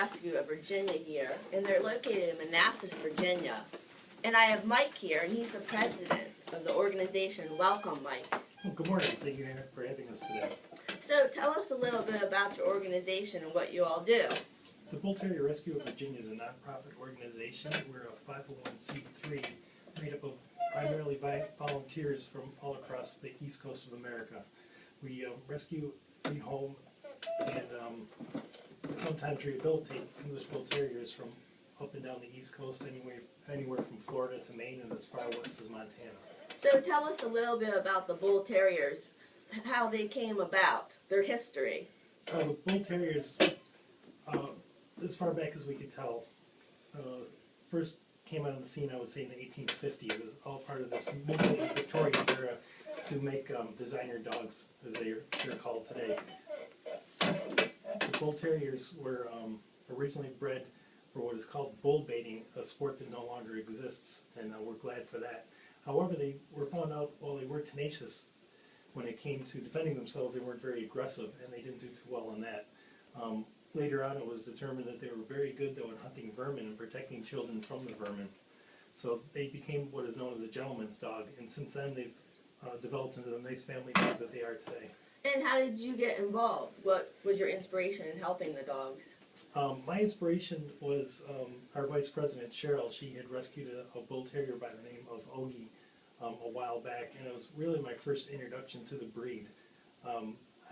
Rescue of Virginia here, and they're located in Manassas, Virginia. And I have Mike here, and he's the president of the organization. Welcome, Mike. Well, good morning. Thank you for having us today. So tell us a little bit about your organization and what you all do. The Bull Terrier Rescue of Virginia is a nonprofit organization. We're a 501c3 made up of primarily volunteers from all across the East Coast of America. We rescue, rehome, and sometimes rehabilitate English Bull Terriers from up and down the East Coast, anywhere from Florida to Maine and as far west as Montana. So tell us a little bit about the Bull Terriers, how they came about, their history. The Bull Terriers, as far back as we could tell, first came out on the scene, I would say, in the 1850s, as all part of this movement in the Victorian era to make designer dogs, as they're called today. The Bull Terriers were originally bred for what is called bull baiting, a sport that no longer exists, and we're glad for that. However, they were found out while they were tenacious, when it came to defending themselves, they weren't very aggressive, and they didn't do too well on that. Later on, it was determined that they were very good, though, in hunting vermin and protecting children from the vermin. So they became what is known as a gentleman's dog, and since then they've developed into the nice family dog that they are today. And how did you get involved? What was your inspiration in helping the dogs? My inspiration was our vice president, Cheryl. She had rescued a bull terrier by the name of Ogie a while back, and it was really my first introduction to the breed.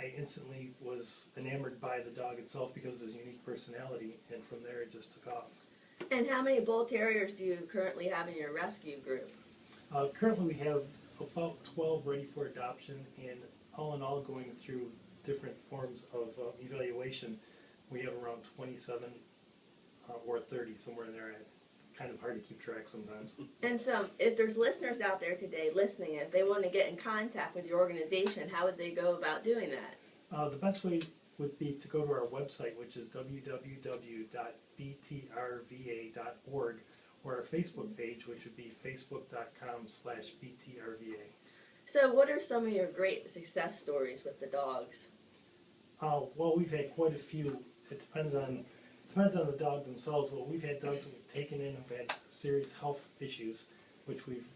I instantly was enamored by the dog itself because of his unique personality, and from there it just took off. And how many Bull Terriers do you currently have in your rescue group? Currently we have about 12 ready for adoption, and all in all, going through different forms of evaluation, we have around 27 or 30, somewhere in there. Kind of hard to keep track sometimes. And so, if there's listeners out there today listening, if they want to get in contact with your organization, how would they go about doing that? The best way would be to go to our website, which is www.btrva.org, or our Facebook page, which would be facebook.com/btrva. So what are some of your great success stories with the dogs? Well, we've had quite a few. It depends on the dog themselves. Well, we've had dogs that we've taken in who've had serious health issues, which we've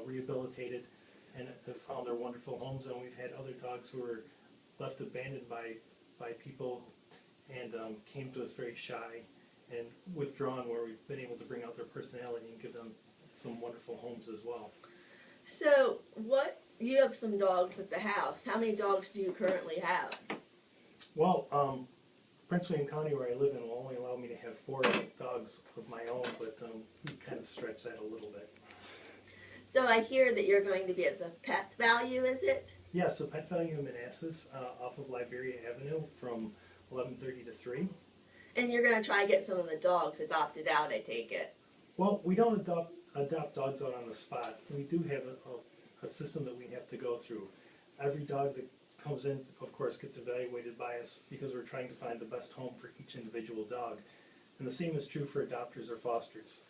rehabilitated and have found their wonderful homes. And we've had other dogs who were left abandoned by people and came to us very shy and withdrawn, where we've been able to bring out their personality and give them some wonderful homes as well. So you have some dogs at the house. How many dogs do you currently have? Well, Prince William County, where I live in, will only allow me to have 4 dogs of my own, but we kind of stretch that a little bit. So I hear that you're going to be at the Pet Value, is it? Yes, the Pet Value in Manassas, off of Liberia Avenue from 11:30 to 3. And you're going to try to get some of the dogs adopted out, I take it. Well, we don't adopt dogs out on the spot. We do have a system that we have to go through. Every dog that comes in, of course, gets evaluated by us because we're trying to find the best home for each individual dog. And the same is true for adopters or fosters.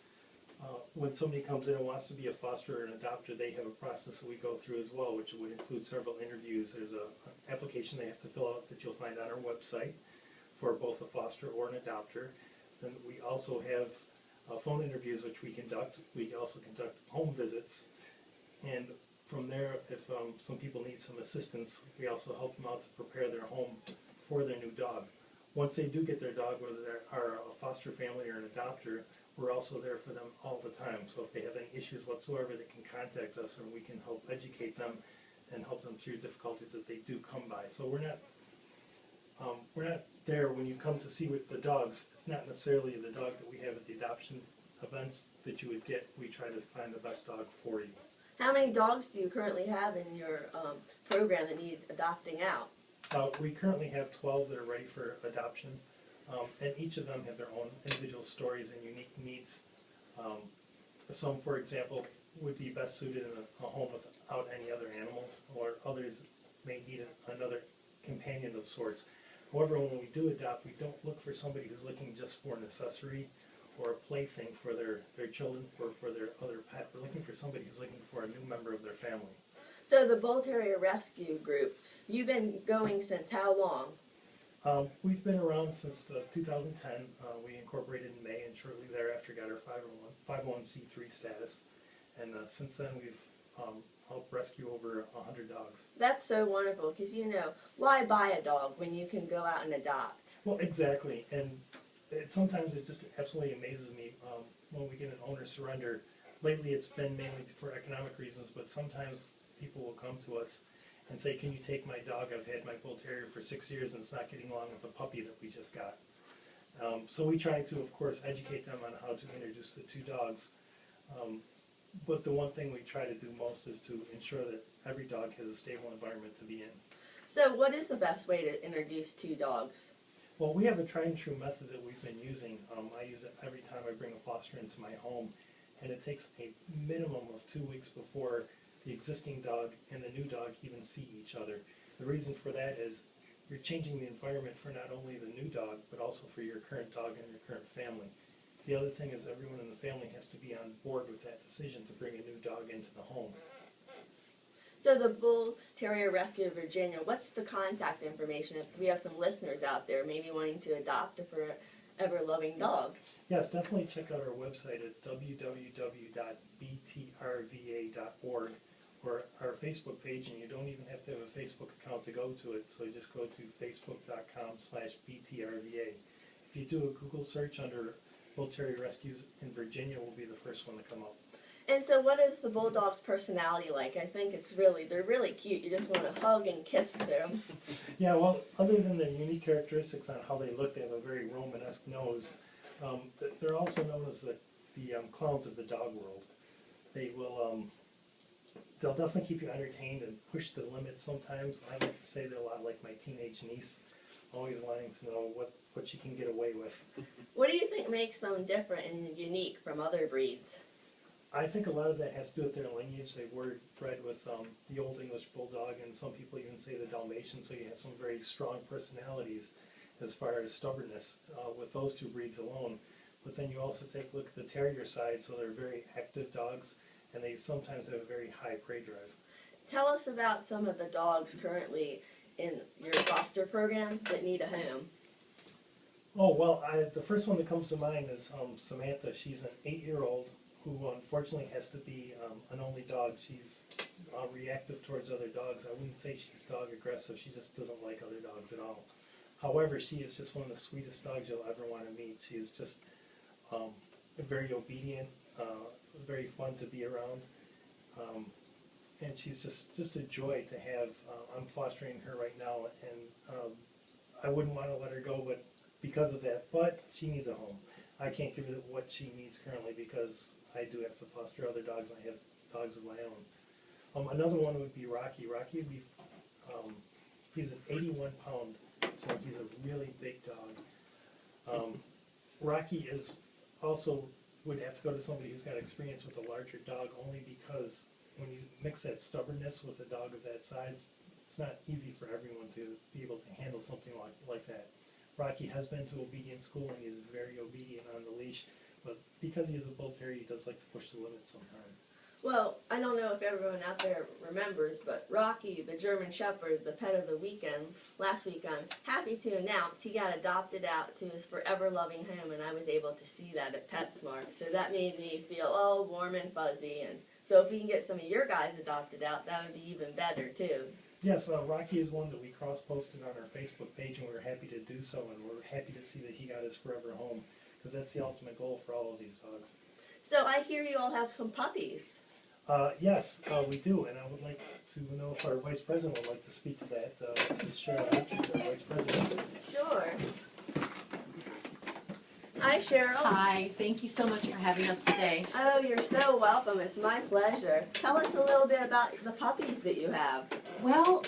When somebody comes in and wants to be a foster or an adopter, they have a process that we go through as well, which would include several interviews. There's an application they have to fill out that you'll find on our website for both a foster or an adopter. Then we also have phone interviews, which we conduct. We also conduct home visits. And from there, if some people need some assistance, we also help them out to prepare their home for their new dog. Once they do get their dog, whether they are a foster family or an adopter, we're also there for them all the time. So if they have any issues whatsoever, they can contact us, and we can help educate them and help them through difficulties that they do come by. So we're not there when you come to see with the dogs. It's not necessarily the dog that we have at the adoption events that you would get. We try to find the best dog for you. How many dogs do you currently have in your program that need adopting out? We currently have 12 that are ready for adoption, and each of them have their own individual stories and unique needs. Some, for example, would be best suited in a home without any other animals, or others may need another companion of sorts. However, when we do adopt, we don't look for somebody who's looking just for an accessory or a plaything for their children or for their other pet. We're looking for somebody who's looking for a new member of their family. So the Bull Terrier Rescue Group, you've been going since how long? We've been around since 2010. We incorporated in May and shortly thereafter got our 501c3 status. And since then we've helped rescue over 100 dogs. That's so wonderful because, you know, why buy a dog when you can go out and adopt? Well, exactly. And sometimes it just absolutely amazes me when we get an owner surrender. Lately it's been mainly for economic reasons, but sometimes people will come to us and say, can you take my dog? I've had my bull terrier for 6 years and it's not getting along with a puppy that we just got. So we try to, of course, educate them on how to introduce the two dogs. But the one thing we try to do most is to ensure that every dog has a stable environment to be in. So what is the best way to introduce two dogs? Well, we have a tried and true method that we've been using. I use it every time I bring a foster into my home, and it takes a minimum of 2 weeks before the existing dog and the new dog even see each other. The reason for that is you're changing the environment for not only the new dog, but also for your current dog and your current family. The other thing is everyone in the family has to be on board with that decision to bring a new dog into the home. So the Bull Terrier Rescue of Virginia, what's the contact information if we have some listeners out there maybe wanting to adopt a forever loving dog? Yes, definitely check out our website at www.btrva.org or our Facebook page, and you don't even have to have a Facebook account to go to it, so you just go to facebook.com/btrva. If you do a Google search under Bull Terrier Rescues in Virginia, will be the first one to come up. And so what is the Bulldog's personality like? I think they're really cute. You just want to hug and kiss them. Yeah, well, other than their unique characteristics on how they look, they have a very Romanesque nose. They're also known as the clowns of the dog world. They'll definitely keep you entertained and push the limits sometimes. I like to say they're a lot like my teenage niece, always wanting to know what she can get away with. What do you think makes them different and unique from other breeds? I think a lot of that has to do with their lineage. They were bred with the Old English Bulldog, and some people even say the Dalmatian, so you have some very strong personalities as far as stubbornness with those two breeds alone. But then you also take a look at the Terrier side, so they're very active dogs, and they sometimes have a very high prey drive. Tell us about some of the dogs currently in your foster program that need a home. Oh, well, the first one that comes to mind is Samantha. She's an 8-year-old who unfortunately has to be an only dog. She's reactive towards other dogs. I wouldn't say she's dog aggressive. She just doesn't like other dogs at all. However, she is just one of the sweetest dogs you'll ever want to meet. She is just very obedient, very fun to be around, and she's just a joy to have. I'm fostering her right now, and I wouldn't want to let her go, but because of that. But she needs a home. I can't give her what she needs currently because I do have to foster other dogs. I have dogs of my own. Another one would be Rocky. Rocky, he's an 81-pound, so he's a really big dog. Rocky is also would have to go to somebody who's got experience with a larger dog, only because when you mix that stubbornness with a dog of that size, it's not easy for everyone to be able to handle something like that. Rocky has been to obedience school and he is very obedient on the leash, but because he is a Bull Terrier, he does like to push the limits sometimes. Well, I don't know if everyone out there remembers, but Rocky, the German Shepherd, the pet of the weekend, last week I'm happy to announce he got adopted out to his forever loving home, and I was able to see that at PetSmart. So that made me feel all warm and fuzzy, and so if we can get some of your guys adopted out, that would be even better too. Yes, Rocky is one that we cross-posted on our Facebook page, and we were happy to do so, and we're happy to see that he got his forever home, because that's the ultimate goal for all of these dogs. So I hear you all have some puppies. Yes, we do, and I would like to know if our Vice President would like to speak to that. This is Cheryl Richards, our Vice President. Sure. Hi, Cheryl. Hi, thank you so much for having us today. Oh, you're so welcome. It's my pleasure. Tell us a little bit about the puppies that you have. Well,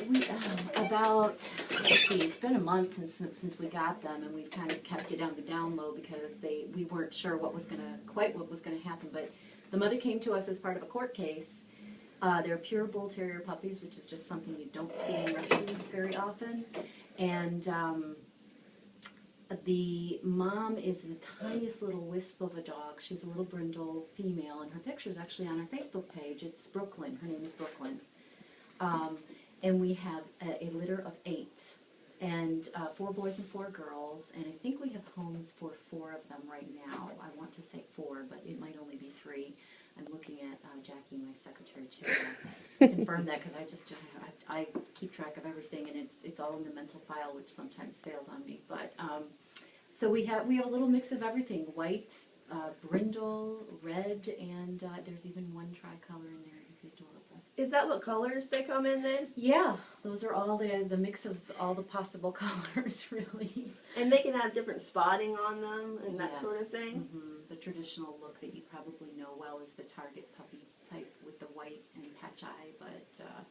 let's see, it's been a month since we got them, and we've kind of kept it on the down low because we weren't sure what was going to happen, but the mother came to us as part of a court case. They're pure Bull Terrier puppies, which is just something you don't see in rescue very often, and the mom is the tiniest little wisp of a dog. She's a little brindle female, and her picture's actually on our Facebook page. It's Brooklyn. Her name is Brooklyn. And we have a litter of 8. and 4 boys and 4 girls, and I think we have homes for 4 of them right now. I want to say 4, but it might only be 3. I'm looking at Jackie, my secretary, to confirm that, because I keep track of everything, and it's all in the mental file, which sometimes fails on me. But so we have a little mix of everything: white, brindle, red, and there's even one tricolor in there. He's adorable. Is that what colors they come in then? Yeah, those are all the mix of all the possible colors, really. And they can have different spotting on them and that Yes. sort of thing? The traditional look that you probably know well is the Target puppy type with the white and patch eye, but I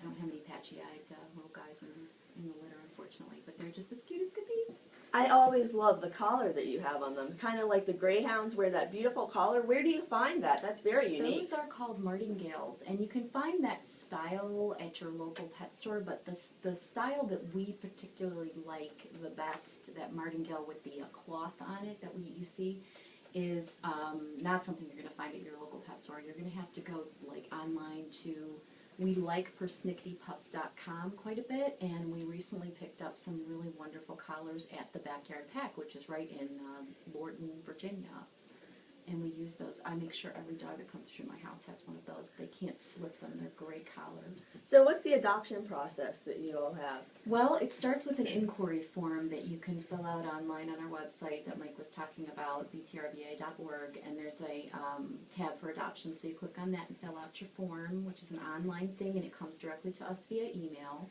don't have any patchy-eyed little guys in the litter, unfortunately, but they're just as cute as could be. I always love the collar that you have on them. Kind of like the greyhounds wear that beautiful collar. Where do you find that? That's very unique. Those are called martingales, and you can find that style at your local pet store, but the style that we particularly like the best, that martingale with the cloth on it that you see, is not something you're going to find at your local pet store. You're going to have to go like online to welikepersnickitypup.com quite a bit, and we recently picked up some really wonderful collars at the Backyard Pack, which is right in Lorton, Virginia. And we use those. I make sure every dog that comes through my house has one of those. They can't slip them. They're great collars. So what's the adoption process that you all have? Well, it starts with an inquiry form that you can fill out online on our website that Mike was talking about, btrva.org, and there's a tab for adoption, so you click on that and fill out your form, which is an online thing, and it comes directly to us via email.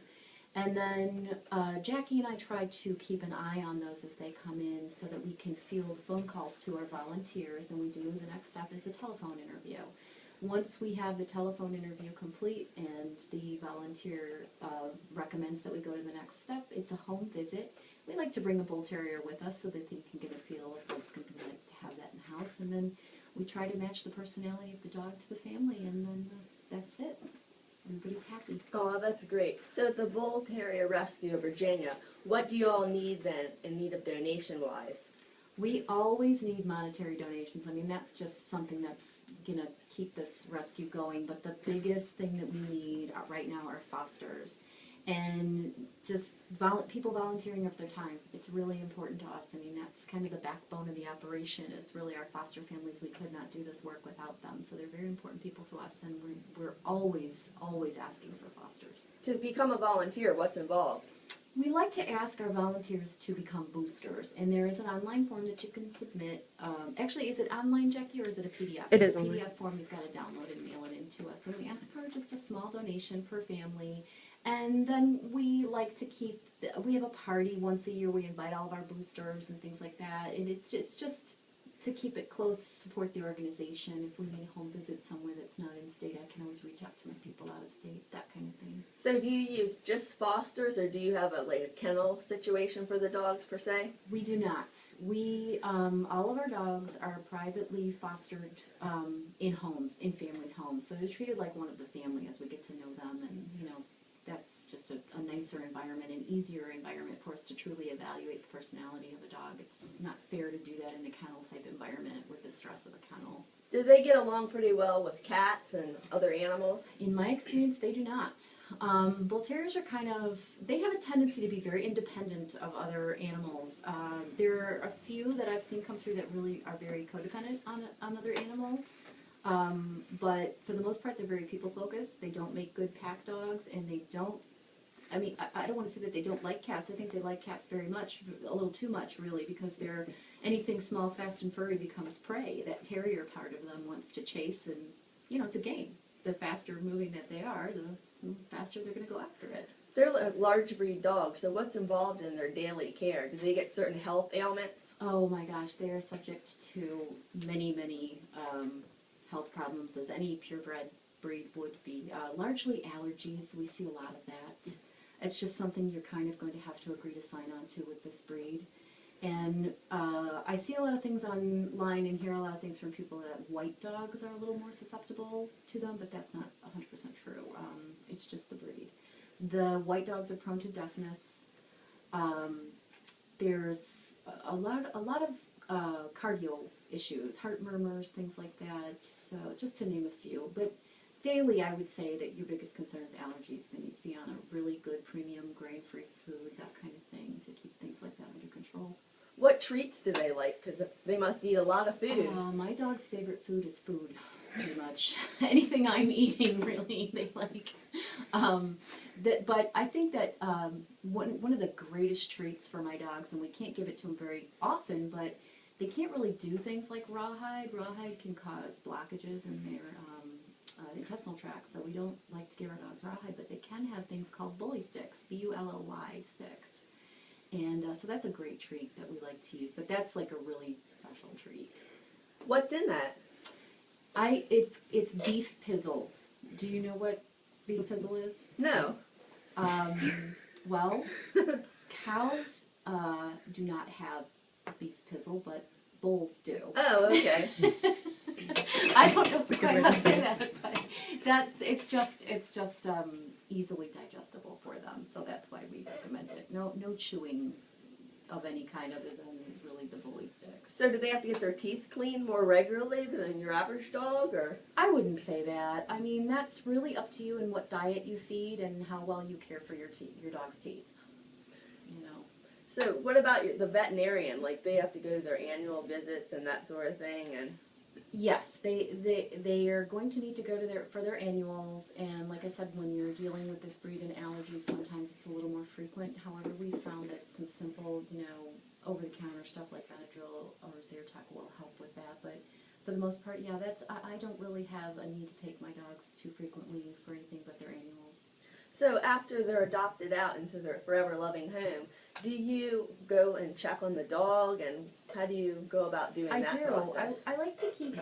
And then Jackie and I try to keep an eye on those as they come in so that we can field phone calls to our volunteers, and we do. The next step is the telephone interview. Once we have the telephone interview complete and the volunteer recommends that we go to the next step, it's a home visit. We like to bring a bull terrier with us so that they can get a feel of what it's going to be like to have that in the house, and then we try to match the personality of the dog to the family, and then that's it. Everybody's happy. Oh, that's great. So at the Bull Terrier Rescue of Virginia, what do you all need then in need of donation-wise? We always need monetary donations. I mean, that's just something that's going to keep this rescue going. But the biggest thing that we need right now are fosters. And just people volunteering of their time. It's really important to us. I mean, that's kind of the backbone of the operation. It's really our foster families. We could not do this work without them. So they're very important people to us, and we're always asking for fosters. To become a volunteer, what's involved? We like to ask our volunteers to become boosters, and there is an online form that you can submit. Actually, is it online, Jackie, or is it a PDF? It It's is a online. PDF form. You've got to download and mail it in to us. And we ask for just a small donation per family. And then we like to keep, we have a party once a year. We invite all of our boosters and things like that. And it's just to keep it close, support the organization. If we need a home visit somewhere that's not in state, I can always reach out to my people out of state, that kind of thing. So do you use just fosters, or do you have a kennel situation for the dogs per se? We do not. We, all of our dogs are privately fostered in homes, in families' homes. So they're treated like one of the family as we get to know them, and, you know, that's just a nicer environment, an easier environment for us to truly evaluate the personality of a dog. It's not fair to do that in a kennel-type environment with the stress of a kennel. Do they get along pretty well with cats and other animals? In my experience, they do not. Bull Terriers are they have a tendency to be very independent of other animals. There are a few that I've seen come through that really are very codependent on other animals. But for the most part, they're very people-focused. They don't make good pack dogs, and they don't, I mean, I don't want to say that they don't like cats. I think they like cats very much, a little too much, really, because anything small, fast, and furry becomes prey. That terrier part of them wants to chase, and, you know, it's a game. The faster moving that they are, the faster they're going to go after it. They're a large breed dogs, so what's involved in their daily care? Do they get certain health ailments? Oh my gosh, they are subject to many, many health problems, as any purebred breed would be. Largely allergies, we see a lot of that. It's just something you're kind of going to have to agree to sign on to with this breed. And I see a lot of things online and hear a lot of things from people that white dogs are a little more susceptible to them, but that's not 100% true. It's just the breed. The white dogs are prone to deafness. There's a lot of cardio issues, heart murmurs, things like that, so just to name a few. But daily, I would say that your biggest concern is allergies. They need to be on a really good premium grain-free food, that kind of thing, to keep things like that under control. What treats do they like? Because they must eat a lot of food. My dog's favorite food is food, pretty much. Anything I'm eating, really, they like. But I think that one of the greatest treats for my dogs, and we can't give it to them very often, but they can't really do things like rawhide. Rawhide can cause blockages in their intestinal tract, so we don't like to give our dogs rawhide, but they can have things called bully sticks, Bully sticks. And so that's a great treat that we like to use, but that's like a really special treat. What's in that? It's beef pizzle. Do you know what beef pizzle is? No. Well, cows do not have beef pizzle, but bulls do. Oh, okay. I don't know quite how to say that, but it's just easily digestible for them, so that's why we recommend it. No chewing of any kind other than really the bully sticks. So do they have to get their teeth cleaned more regularly than your average dog, or? I wouldn't say that. I mean, that's really up to you and what diet you feed and how well you care for your dog's teeth. You know. So what about the veterinarian? Like, they have to go to their annual visits and that sort of thing, and? Yes, they are going to need to go to for their annuals, and like I said, when you're dealing with this breed and allergies, sometimes it's a little more frequent. However, we've found that some simple, over-the-counter stuff like Benadryl or Zyrtec will help with that. But for the most part, yeah, I don't really have a need to take my dogs too frequently for anything but their annuals. So after they're adopted out into their forever loving home, do you go and check on the dog, and how do you go about doing that process? I like to keep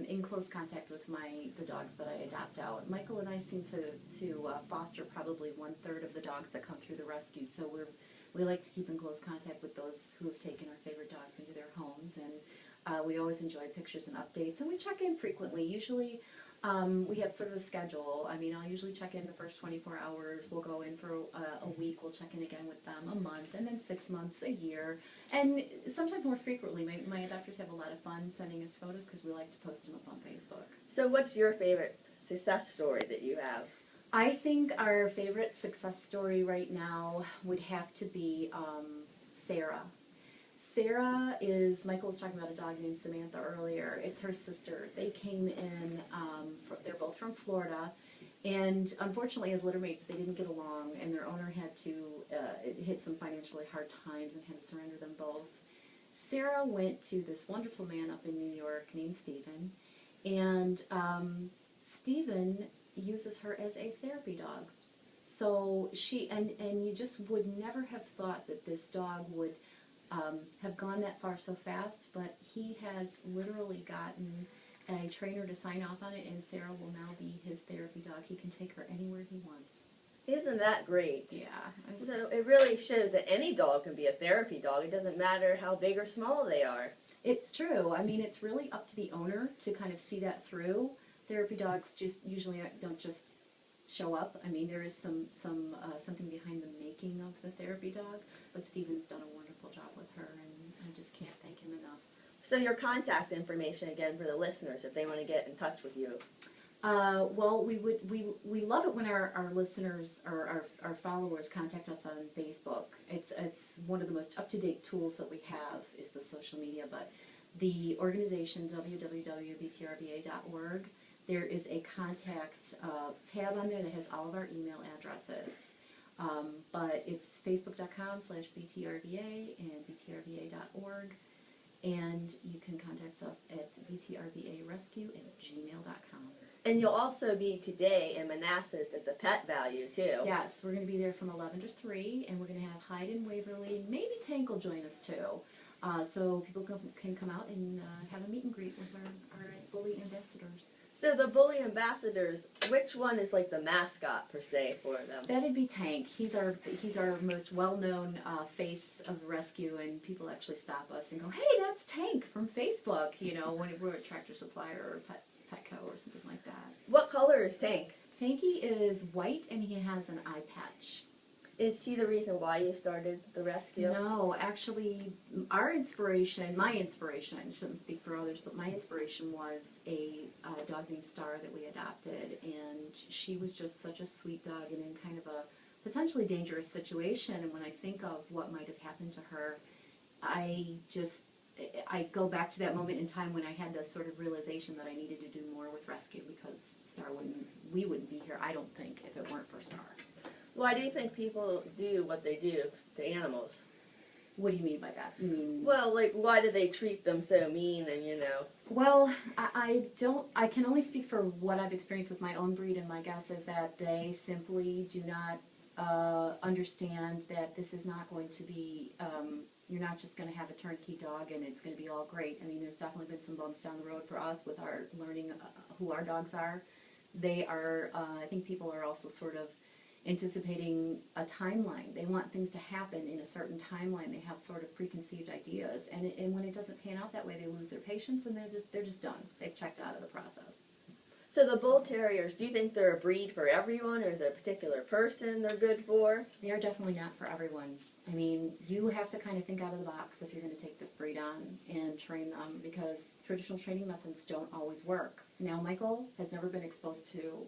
in close contact with the dogs that I adopt out. Michael and I seem to foster probably 1/3 of the dogs that come through the rescue, so we like to keep in close contact with those who have taken our favorite dogs into their homes, and we always enjoy pictures and updates, and we check in frequently. Usually we have sort of a schedule. I mean, I'll usually check in the first 24 hours. We'll go in for a week. We'll check in again with them a month, and then 6 months, a year, and sometimes more frequently. My adopters have a lot of fun sending us photos because we like to post them up on Facebook. So what's your favorite success story that you have? I think our favorite success story right now would have to be Sarah. Sarah Michael was talking about a dog named Samantha earlier. It's her sister. They came in, they're both from Florida, and unfortunately as littermates they didn't get along, and their owner had to hit some financially hard times and had to surrender them both. Sarah went to this wonderful man up in New York named Stephen, and Stephen uses her as a therapy dog. So and you just would never have thought that this dog would have gone that far so fast, but he has literally gotten a trainer to sign off on it, and Sarah will now be his therapy dog. He can take her anywhere he wants. Isn't that great? Yeah. So it really shows that any dog can be a therapy dog. It doesn't matter how big or small they are. It's true. I mean, it's really up to the owner to kind of see that through. Therapy dogs usually don't just show up. I mean, there is something behind the making of the therapy dog, but Stephen's done a wonderful job with her, and I just can't thank him enough. So your contact information again for the listeners if they want to get in touch with you. Well, we love it when our listeners or our followers contact us on Facebook. It's one of the most up-to-date tools that we have is the social media, but the organization www.btrva.org, there is a contact tab on there that has all of our email addresses. But it's facebook.com/btrva and btrva.org, and you can contact us at btrvarescue@gmail.com. And you'll also be today in Manassas at the Pet Value, too. Yes, we're going to be there from 11 to 3, and we're going to have Hyde and Waverly. Maybe Tank will join us, too. So people can come out and have a meet and greet with our bully ambassadors. So the bully ambassadors, which one is like the mascot, per se, for them? That'd be Tank. He's our most well-known face of the rescue, and people actually stop us and go, "Hey, that's Tank from Facebook," when we're at Tractor Supply or Petco or something like that. What color is Tank? Tanky is white, and he has an eye patch. Is he the reason why you started the rescue? No, actually, my inspiration, I shouldn't speak for others, but my inspiration was a dog named Star that we adopted, and she was just such a sweet dog and in kind of a potentially dangerous situation, and when I think of what might have happened to her, I go back to that moment in time when I had this sort of realization that I needed to do more with rescue because we wouldn't be here, I don't think, if it weren't for Star. Why do you think people do what they do to animals? What do you mean by that? You mean? Well, like, why do they treat them so mean and, you know? Well, I can only speak for what I've experienced with my own breed, and my guess is that they simply do not understand that this is not going to be, you're not just going to have a turnkey dog and it's going to be all great. I mean, there's definitely been some bumps down the road for us with our learning who our dogs are. They are, I think people are also sort of anticipating a timeline. They want things to happen in a certain timeline. They have sort of preconceived ideas, and when it doesn't pan out that way, they lose their patience and they're just done. They've checked out of the process. So the Bull Terriers, do you think they're a breed for everyone, or is there a particular person they're good for? They are definitely not for everyone. I mean, you have to kind of think out of the box if you're going to take this breed on and train them, because traditional training methods don't always work. Now, Michael has never been exposed to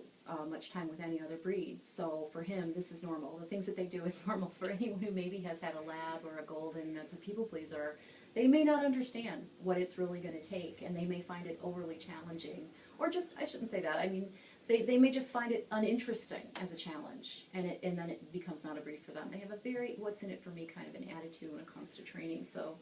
much time with any other breed, so for him, this is normal. The things that they do is normal for anyone who maybe has had a lab or a golden that's a people pleaser. They may not understand what it's really going to take, and they may find it overly challenging. Or just, I shouldn't say that, I mean, they may just find it uninteresting as a challenge, and then it becomes not a breed for them. They have a very what's in it for me kind of an attitude when it comes to training. So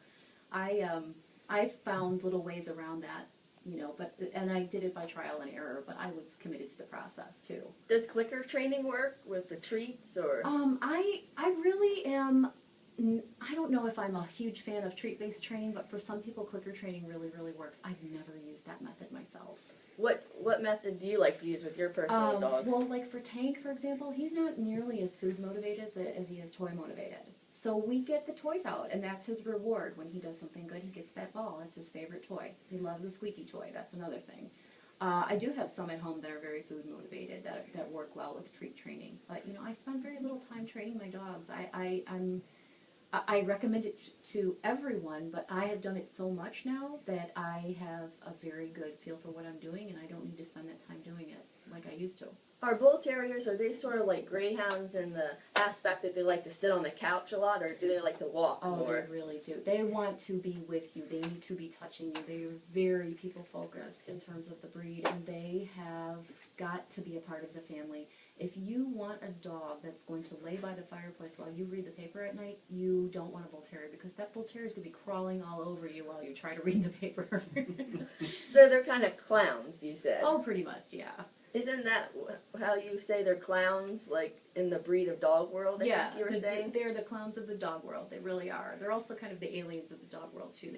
I found little ways around that, you know, and I did it by trial and error, but I was committed to the process too. Does clicker training work with the treats, or? I really am. I don't know if I'm a huge fan of treat-based training, but for some people, clicker training really, really works. I've never used that method myself. What method do you like to use with your personal dogs? Well, like for Tank, for example, he's not nearly as food motivated as he is toy motivated. So we get the toys out, and that's his reward. When he does something good, he gets that ball. That's his favorite toy. He loves a squeaky toy. That's another thing. I do have some at home that are very food motivated that work well with treat training. But you know, I spend very little time training my dogs. I recommend it to everyone, but I have done it so much now that I have a very good feel for what I'm doing, and I don't need to spend that time doing it like I used to. Are Bull Terriers, are they sort of like greyhounds in the aspect that they like to sit on the couch a lot, or do they like to walk more? Oh, they really do. They want to be with you. They need to be touching you. They are very people-focused in terms of the breed, and they have got to be a part of the family. If you want a dog that's going to lay by the fireplace while you read the paper at night, you don't want a Bull Terrier, because that Bull Terrier is going to be crawling all over you while you try to read the paper. So they're kind of clowns, you said? Oh, pretty much, yeah. Isn't that how you say they're clowns, like in the breed of dog world, I think you were saying? They're the clowns of the dog world. They really are. They're also kind of the aliens of the dog world, too.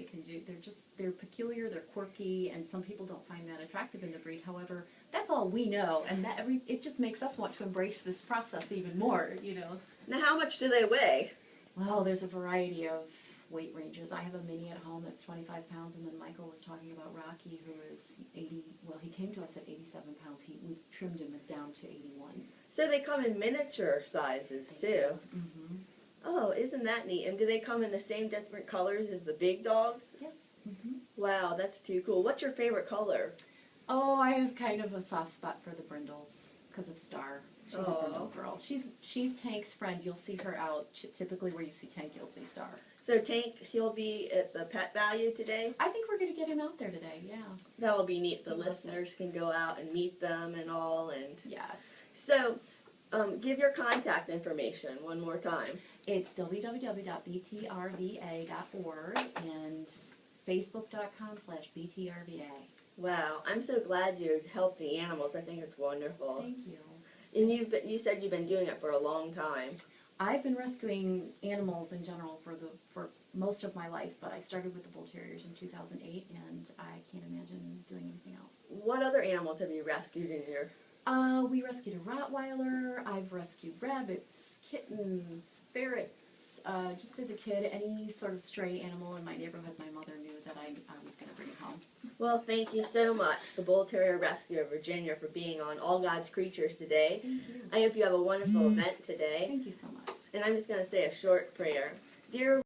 They're peculiar, they're quirky, and some people don't find that attractive in the breed. However, that's all we know, and it just makes us want to embrace this process even more, you know. Now, how much do they weigh? Well, there's a variety of weight ranges. I have a mini at home that's 25 pounds, and then Michael was talking about Rocky, who is 80, well, he came to us at 87 pounds. We've trimmed him down to 81. So they come in miniature sizes, too. Mm-hmm. Oh, isn't that neat? And do they come in the same different colors as the big dogs? Yes. Mm-hmm. Wow, that's too cool. What's your favorite color? Oh, I have kind of a soft spot for the brindles because of Star. She's a brindle girl. She's Tank's friend. You'll see her out. Typically where you see Tank, you'll see Star. So Tank, he'll be at the Pet Value today? I think we're going to get him out there today, yeah. That will be neat. The listeners can go out and meet them and all. And yes. So, give your contact information one more time. It's www.btrva.org and facebook.com/btrva. Wow, I'm so glad you helped the animals. I think it's wonderful. Thank you. And you said you've been doing it for a long time. I've been rescuing animals in general for most of my life, but I started with the Bull Terriers in 2008, and I can't imagine doing anything else. What other animals have you rescued in your... We rescued a Rottweiler. I've rescued rabbits, kittens, ferrets. Just as a kid, any sort of stray animal in my neighborhood, my mother knew that I was going to bring it home. Well, thank you so much, the Bull Terrier Rescue of Virginia, for being on All God's Creatures today. Thank you. I hope you have a wonderful event today. Thank you so much. And I'm just going to say a short prayer. Dear